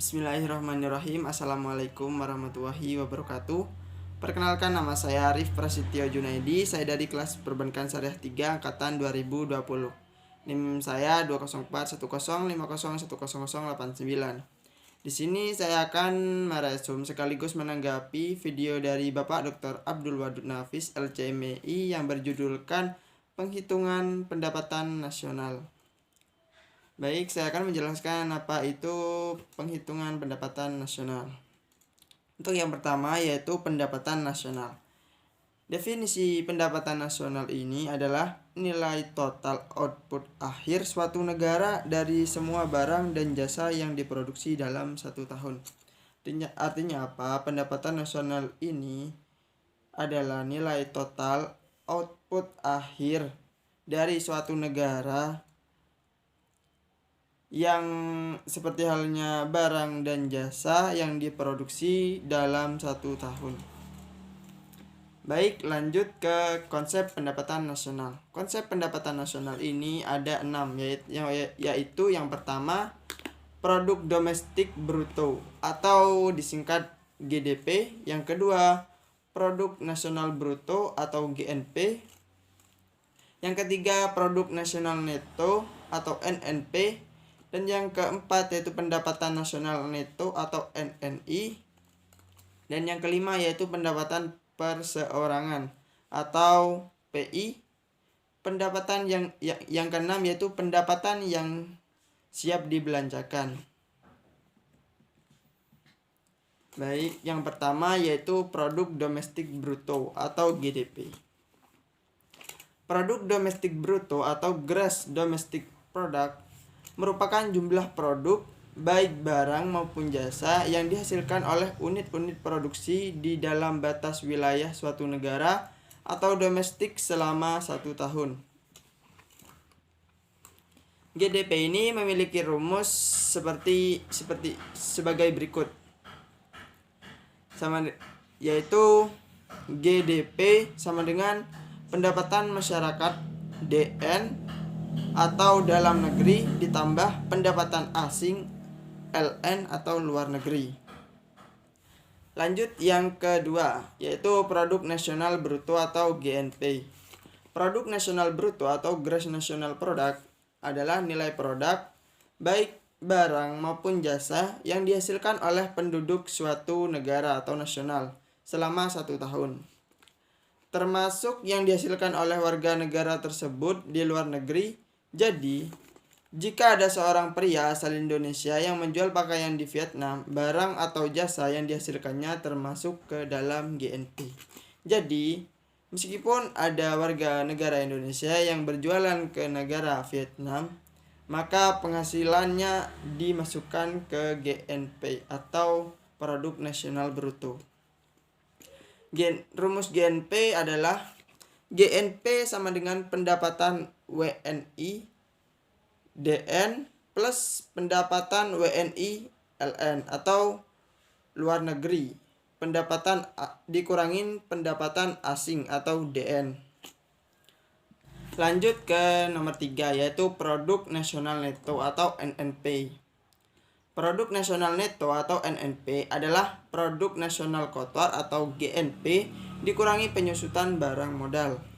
Bismillahirrahmanirrahim. Assalamualaikum warahmatullahi wabarakatuh. Perkenalkan, nama saya Arif Prasetyo Junaidi. Saya dari kelas Perbankan Syariah 3 angkatan 2020. NIM saya 2041050101089. Di sini saya akan meresum sekaligus menanggapi video dari Bapak Dr. Abdul Wadud Nafis LCMI yang berjudulkan Penghitungan Pendapatan Nasional. Baik, saya akan menjelaskan apa itu penghitungan pendapatan nasional. Untuk yang pertama yaitu pendapatan nasional. Definisi pendapatan nasional ini adalah nilai total output akhir suatu negara dari semua barang dan jasa yang diproduksi dalam satu tahun. Artinya apa? Pendapatan nasional ini adalah nilai total output akhir dari suatu negara yang seperti halnya barang dan jasa yang diproduksi dalam satu tahun. Baik, lanjut ke konsep pendapatan nasional. Konsep pendapatan nasional ini ada 6, yaitu yang pertama produk domestik bruto atau disingkat GDP. Yang kedua produk nasional bruto atau GNP. Yang ketiga produk nasional neto atau NNP. Dan yang keempat yaitu pendapatan nasional neto atau NNI. Dan yang kelima yaitu pendapatan perseorangan atau PI. Pendapatan yang keenam yaitu pendapatan yang siap dibelanjakan. Baik, yang pertama yaitu produk domestik bruto atau GDP. Produk domestik bruto atau gross domestic product merupakan jumlah produk baik barang maupun jasa yang dihasilkan oleh unit-unit produksi di dalam batas wilayah suatu negara atau domestik selama 1 tahun. GDP ini memiliki rumus sebagai berikut. Yaitu GDP sama dengan pendapatan masyarakat DN atau dalam negeri ditambah pendapatan asing LN atau luar negeri. Lanjut yang kedua yaitu produk nasional bruto atau GNP. Produk nasional bruto atau gross national product adalah nilai produk baik barang maupun jasa yang dihasilkan oleh penduduk suatu negara atau nasional selama 1 tahun, termasuk yang dihasilkan oleh warga negara tersebut di luar negeri. Jadi, jika ada seorang pria asal Indonesia yang menjual pakaian di Vietnam, barang atau jasa yang dihasilkannya termasuk ke dalam GNP. Jadi, meskipun ada warga negara Indonesia yang berjualan ke negara Vietnam, maka penghasilannya dimasukkan ke GNP atau produk nasional bruto. Rumus GNP adalah GNP sama dengan pendapatan WNI DN plus pendapatan WNI LN atau luar negeri, pendapatan dikurangin pendapatan asing atau DN. Lanjut ke nomor 3 yaitu produk nasional neto atau NNP. Produk nasional neto atau NNP adalah produk nasional kotor atau GNP dikurangi penyusutan barang modal.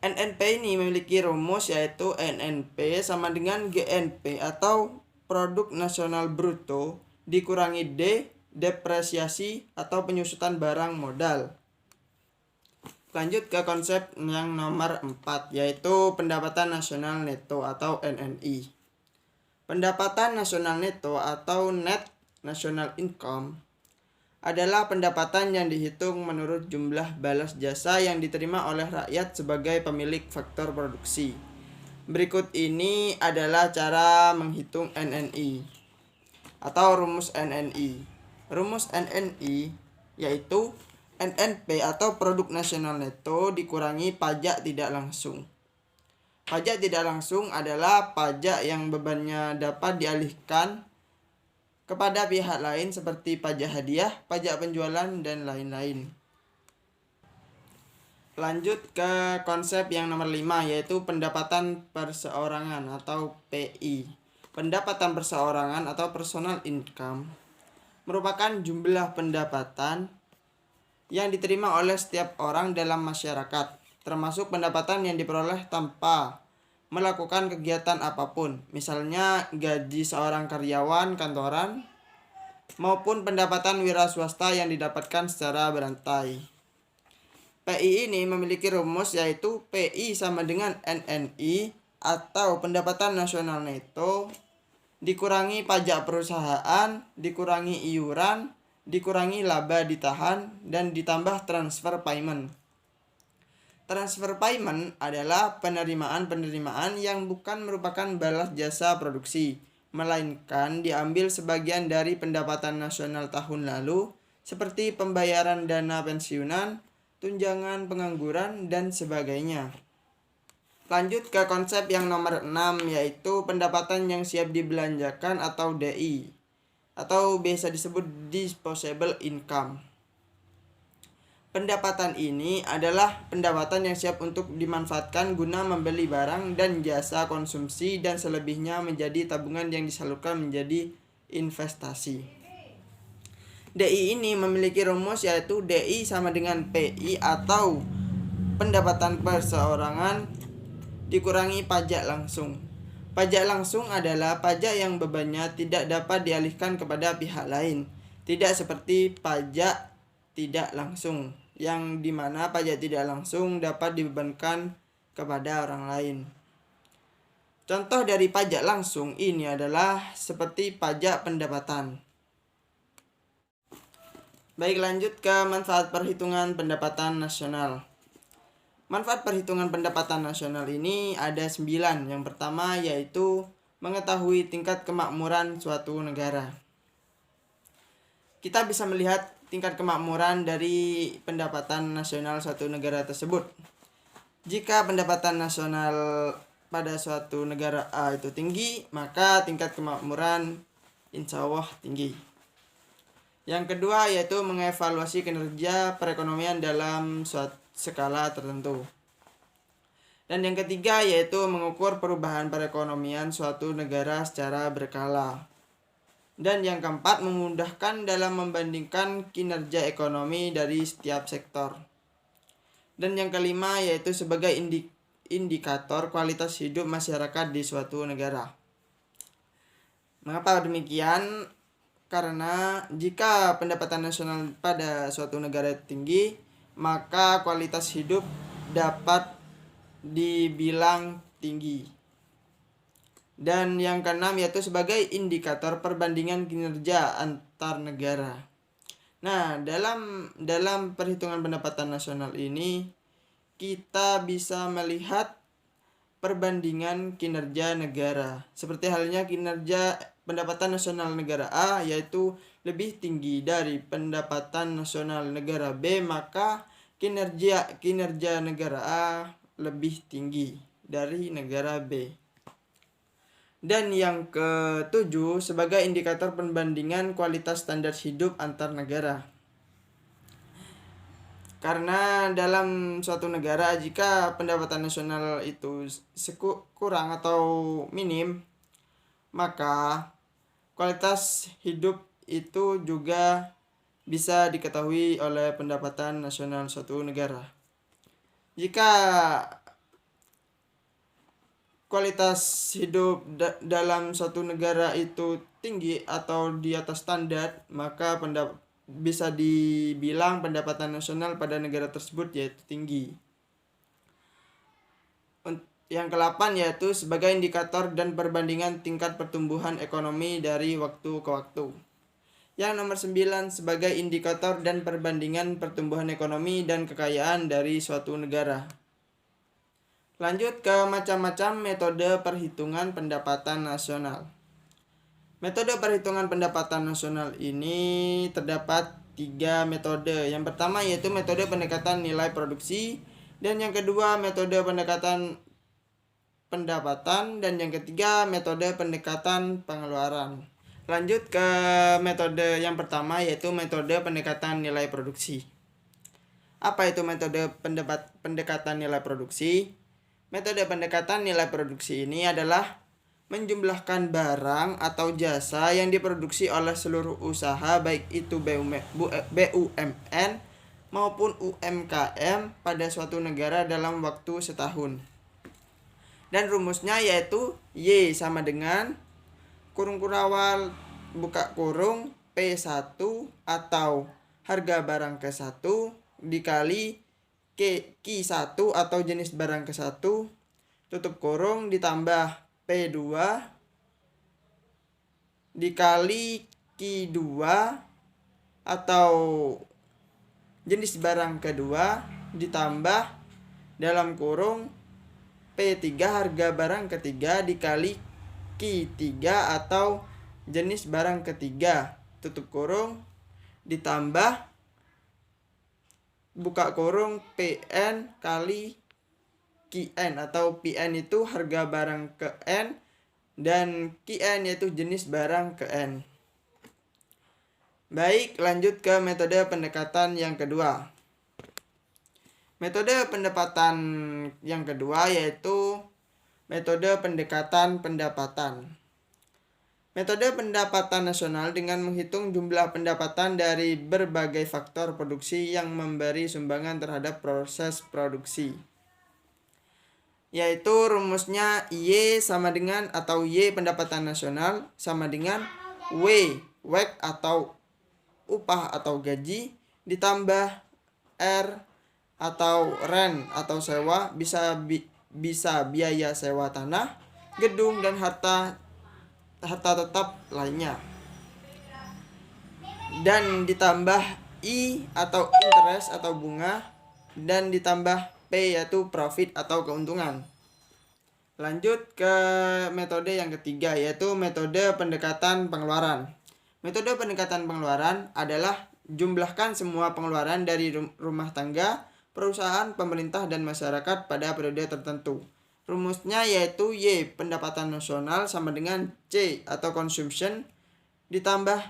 NNP ini memiliki rumus yaitu NNP sama dengan GNP atau produk nasional bruto dikurangi D, depresiasi atau penyusutan barang modal. Lanjut ke konsep yang nomor 4 yaitu pendapatan nasional neto atau NNI. Pendapatan nasional neto atau net national income adalah pendapatan yang dihitung menurut jumlah balas jasa yang diterima oleh rakyat sebagai pemilik faktor produksi. Berikut ini adalah cara menghitung NNI atau rumus NNI. Rumus NNI yaitu NNP atau produk nasional neto dikurangi pajak tidak langsung. Pajak tidak langsung adalah pajak yang bebannya dapat dialihkan kepada pihak lain seperti pajak hadiah, pajak penjualan, dan lain-lain. Lanjut ke konsep yang nomor 5 yaitu pendapatan perseorangan atau PI. Pendapatan perseorangan atau personal income merupakan jumlah pendapatan yang diterima oleh setiap orang dalam masyarakat, termasuk pendapatan yang diperoleh tanpa melakukan kegiatan apapun, misalnya gaji seorang karyawan kantoran maupun pendapatan wira swasta yang didapatkan secara berantai. PI ini memiliki rumus yaitu PI sama dengan NNI atau pendapatan nasional neto dikurangi pajak perusahaan, dikurangi iuran, dikurangi laba ditahan, dan ditambah transfer payment. Transfer payment adalah penerimaan-penerimaan yang bukan merupakan balas jasa produksi, melainkan diambil sebagian dari pendapatan nasional tahun lalu, seperti pembayaran dana pensiunan, tunjangan pengangguran, dan sebagainya. Lanjut ke konsep yang nomor 6, yaitu pendapatan yang siap dibelanjakan atau DI, atau biasa disebut disposable income. Pendapatan ini adalah pendapatan yang siap untuk dimanfaatkan guna membeli barang dan jasa konsumsi dan selebihnya menjadi tabungan yang disalurkan menjadi investasi. DI ini memiliki rumus yaitu DI sama dengan PI atau pendapatan perseorangan dikurangi pajak langsung. Pajak langsung adalah pajak yang bebannya tidak dapat dialihkan kepada pihak lain, tidak seperti pajak tidak langsung, yang dimana pajak tidak langsung dapat dibebankan kepada orang lain. Contoh dari pajak langsung ini adalah seperti pajak pendapatan. Baik, lanjut ke manfaat perhitungan pendapatan nasional. Manfaat perhitungan pendapatan nasional ini ada 9. Yang pertama yaitu mengetahui tingkat kemakmuran suatu negara. Kita bisa melihat tingkat kemakmuran dari pendapatan nasional suatu negara tersebut. Jika pendapatan nasional pada suatu negara A itu tinggi, maka tingkat kemakmuran insya Allah tinggi. Yang kedua yaitu mengevaluasi kinerja perekonomian dalam suatu skala tertentu. Dan yang ketiga yaitu mengukur perubahan perekonomian suatu negara secara berkala. Dan yang keempat memudahkan dalam membandingkan kinerja ekonomi dari setiap sektor. Dan yang kelima yaitu sebagai indikator kualitas hidup masyarakat di suatu negara. Mengapa demikian? Karena jika pendapatan nasional pada suatu negara tinggi, maka kualitas hidup dapat dibilang tinggi. Dan yang keenam yaitu sebagai indikator perbandingan kinerja antar negara. Nah, dalam perhitungan pendapatan nasional ini kita bisa melihat perbandingan kinerja negara. Seperti halnya kinerja pendapatan nasional negara A yaitu lebih tinggi dari pendapatan nasional negara B, maka kinerja negara A lebih tinggi dari negara B. Dan yang ketujuh sebagai indikator perbandingan kualitas standar hidup antar negara. Karena dalam suatu negara jika pendapatan nasional itu kurang atau minim, maka kualitas hidup itu juga bisa diketahui oleh pendapatan nasional suatu negara. Jika kualitas hidup dalam suatu negara itu tinggi atau di atas standar, maka bisa dibilang pendapatan nasional pada negara tersebut yaitu tinggi. Yang ke-8 yaitu sebagai indikator dan perbandingan tingkat pertumbuhan ekonomi dari waktu ke waktu. Yang nomor 9 sebagai indikator dan perbandingan pertumbuhan ekonomi dan kekayaan dari suatu negara. Lanjut ke macam-macam metode perhitungan pendapatan nasional. Metode perhitungan pendapatan nasional ini terdapat 3 metode. Yang pertama yaitu metode pendekatan nilai produksi, dan yang kedua metode pendekatan pendapatan, dan yang ketiga metode pendekatan pengeluaran. Lanjut ke metode yang pertama yaitu metode pendekatan nilai produksi. Apa itu metode pendekatan nilai produksi? Metode pendekatan nilai produksi ini adalah menjumlahkan barang atau jasa yang diproduksi oleh seluruh usaha baik itu BUMN maupun UMKM pada suatu negara dalam waktu setahun. Dan rumusnya yaitu Y sama dengan kurung awal buka kurung P1 atau harga barang ke-1 dikali Q1 atau jenis barang ke-1 tutup kurung ditambah P2 dikali Q2 atau jenis barang kedua ditambah dalam kurung P3 harga barang ketiga dikali Q3 atau jenis barang ketiga tutup kurung ditambah buka kurung PN kali QN atau PN itu harga barang ke N dan QN yaitu jenis barang ke N. Baik, lanjut ke metode pendekatan yang kedua. Metode pendapatan yang kedua yaitu metode pendekatan pendapatan. Metode pendapatan nasional dengan menghitung jumlah pendapatan dari berbagai faktor produksi yang memberi sumbangan terhadap proses produksi. Yaitu rumusnya Y sama dengan atau Y pendapatan nasional sama dengan W WEC atau upah atau gaji ditambah R atau rent atau sewa bisa biaya sewa tanah, gedung dan harta tetap lainnya. Dan ditambah I atau interest atau bunga dan ditambah P yaitu profit atau keuntungan. Lanjut ke metode yang ketiga yaitu metode pendekatan pengeluaran. Metode pendekatan pengeluaran adalah jumlahkan semua pengeluaran dari rumah tangga, perusahaan, pemerintah, dan masyarakat pada periode tertentu. Rumusnya yaitu Y pendapatan nasional sama dengan C atau consumption ditambah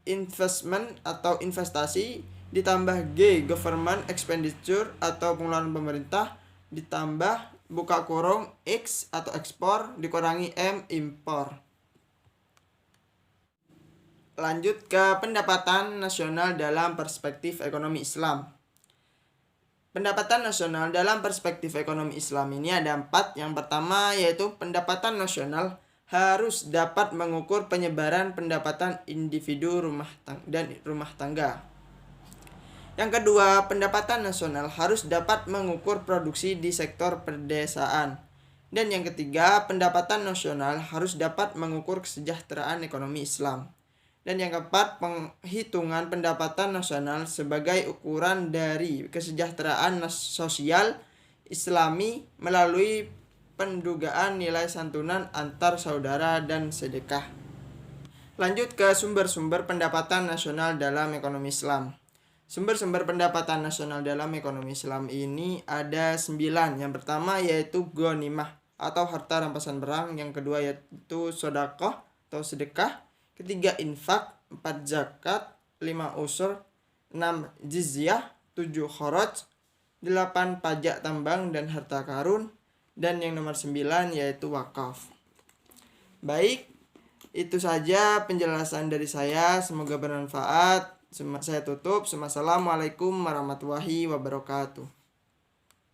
investment atau investasi ditambah G government expenditure atau pengeluaran pemerintah ditambah buka kurung X atau ekspor dikurangi M impor. Lanjut ke pendapatan nasional dalam perspektif ekonomi Islam. Pendapatan nasional dalam perspektif ekonomi Islam ini ada 4. Yang pertama yaitu pendapatan nasional harus dapat mengukur penyebaran pendapatan individu dan rumah tangga. Yang kedua, pendapatan nasional harus dapat mengukur produksi di sektor pedesaan. Dan yang ketiga, pendapatan nasional harus dapat mengukur kesejahteraan ekonomi Islam. Dan yang keempat, penghitungan pendapatan nasional sebagai ukuran dari kesejahteraan sosial Islami melalui pendugaan nilai santunan antar saudara dan sedekah. Lanjut ke sumber-sumber pendapatan nasional dalam ekonomi Islam. Sumber-sumber pendapatan nasional dalam ekonomi Islam ini ada 9. Yang pertama yaitu ghanimah atau harta rampasan perang. Yang kedua yaitu sedekah atau sedekah. Ketiga infak, 4 zakat, 5 usur, 6 jizyah, 7 kharaj, 8 pajak tambang dan harta karun, dan yang nomor 9 yaitu wakaf. Baik, itu saja penjelasan dari saya, semoga bermanfaat. Saya tutup. Assalamualaikum warahmatullahi wabarakatuh.